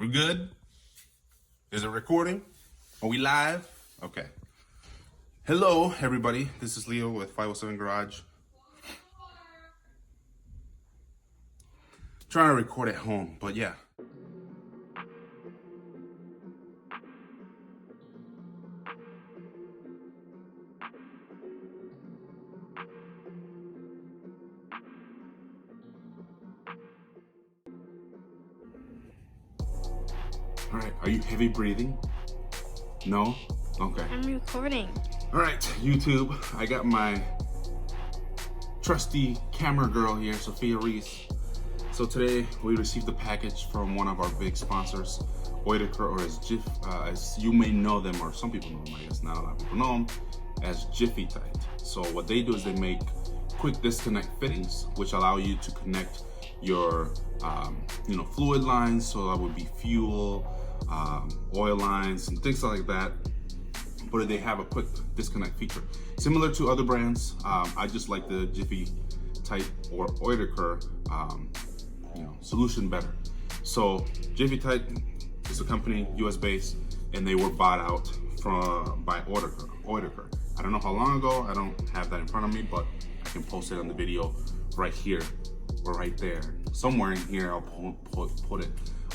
We're good? Is it recording? Are we live? Okay. Hello, everybody. This is Leo with 507 Garage. Trying to record at home, but yeah. All right, are you heavy breathing? No? Okay. I'm recording. All right, YouTube, I got my trusty camera girl here, Sophia Reese. So today we received a package from one of our big sponsors, Oetiker, or as you may know them, or some people know them, I guess not a lot of people know them, as JiffyTite. So what they do is they make quick disconnect fittings, which allow you to connect your fluid lines. So that would be fuel, oil lines, and things like that. But they have a quick disconnect feature, similar to other brands. I just like the JiffyTite or Oetiker solution better. So JiffyTite is a company, US based, and they were bought out by Oetiker. I don't know how long ago. I don't have that in front of me, but I can post it on the video right here or right there. Somewhere in here I'll put it,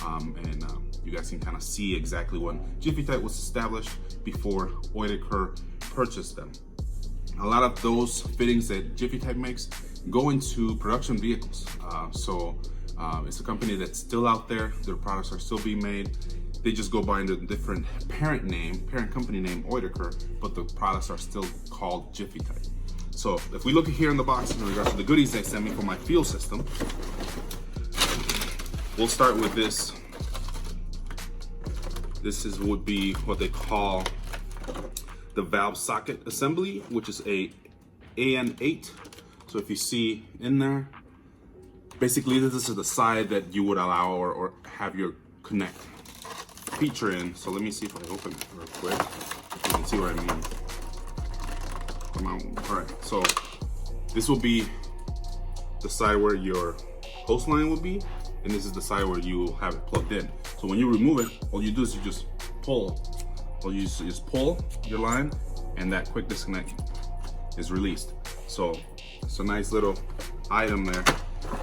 and you guys can kind of see exactly when JiffyTite was established before Oetiker purchased them. A lot of those fittings that JiffyTite makes go into production vehicles. It's a company that's still out there. Their products are still being made. They just go by the different parent company name Oetiker, but the products are still called JiffyTite. So if we look here in the box in regards to the goodies they sent me for my fuel system, we'll start with this. This would be what they call the valve socket assembly, which is a AN8. So if you see in there, basically this is the side that you would allow or have your connect feature in. So let me see if I open it real quick. You can see what I mean. Come on. All right, so this will be the side where your hose line will be, and this is the side where you will have it plugged in. So when you remove it, all you do is you just pull. All you just pull your line, and that quick disconnect is released. So it's a nice little item there.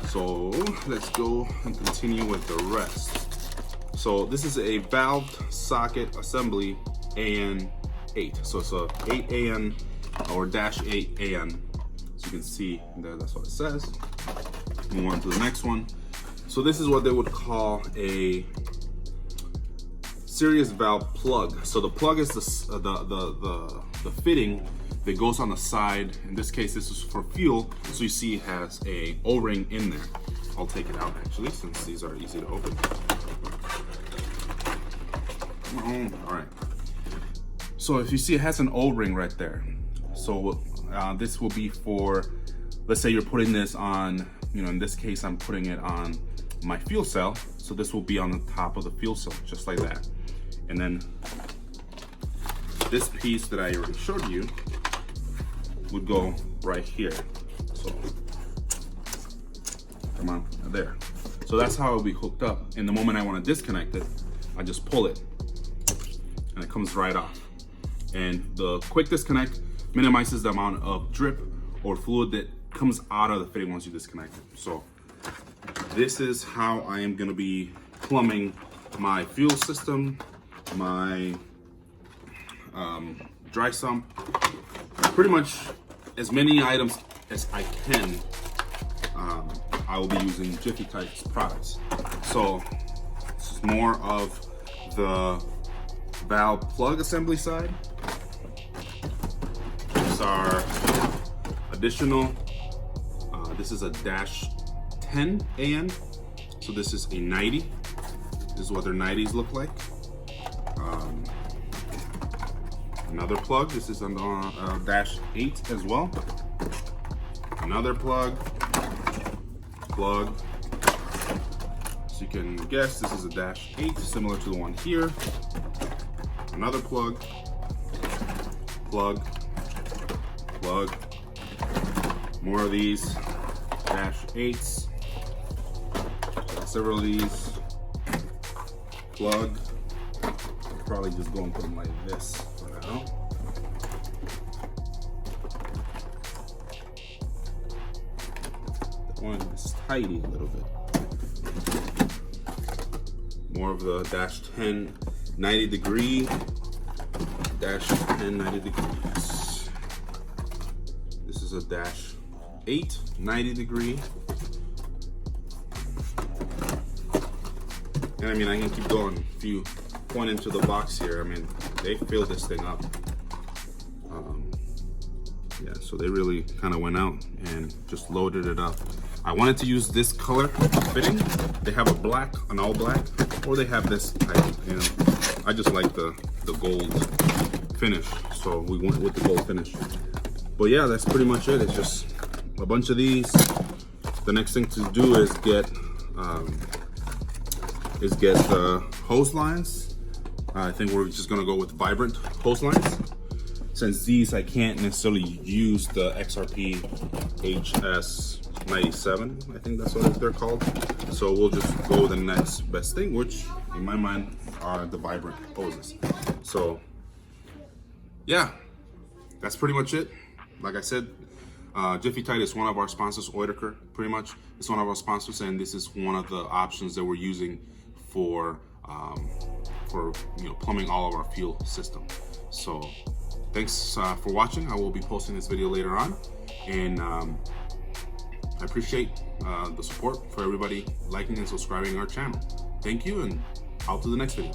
So let's go and continue with the rest. So this is a valve socket assembly AN8. So it's a 8AN or -8AN. So you can see there, that's what it says. Move on to the next one. So this is what they would call a serious valve plug. So the plug is the fitting that goes on the side. In this case, this is for fuel. So you see it has a O-ring in there. I'll take it out actually, since these are easy to open. All right. So if you see, it has an O-ring right there. So this will be for, let's say you're putting this on, in this case, I'm putting it on my fuel cell. So this will be on the top of the fuel cell, just like that. And then this piece that I already showed you would go right here. So come on, there. So that's how it'll be hooked up. And the moment I want to disconnect it, I just pull it and it comes right off. And the quick disconnect minimizes the amount of drip or fluid that comes out of the fitting once you disconnect it. So this is how I am going to be plumbing my fuel system, my dry sump, pretty much as many items as I can. I will be using JiffyTite's products. So this is more of the valve plug assembly side. These are additional. This is a -10 AN. So this is a 90. This is what their 90s look like. Another plug. This is on -8 as well. Another plug. So you can guess this is a -8, similar to the one here. Another plug. Plug. More of these -8s. Got several of these. plug. I'll probably just go and put them like this for now. That one is tidy a little bit. More of the dash 10 90 degree, dash 10 90 degrees. This is a dash 8 90 degree. And I mean, I can keep going. If you point into the box here, I mean, they fill this thing up. Yeah, so they really kind of went out and just loaded it up. I wanted to use this color fitting. They have a black, an all black, or they have this type. You know, I just like the gold finish, so we went with the gold finish. But yeah, that's pretty much it. It's just a bunch of these. The next thing to do is get the hose lines. I think we're just gonna go with vibrant hose lines. Since these I can't necessarily use the XRP HS97, I think that's what they're called. So we'll just go with the next best thing, which in my mind are the vibrant hoses. So yeah, that's pretty much it. Like I said, JiffyTite is one of our sponsors. Oetiker, pretty much, it's one of our sponsors, and this is one of the options that we're using for plumbing all of our fuel system. So thanks for watching. I will be posting this video later on, and I appreciate the support for everybody liking and subscribing our channel. Thank you, and out to the next video.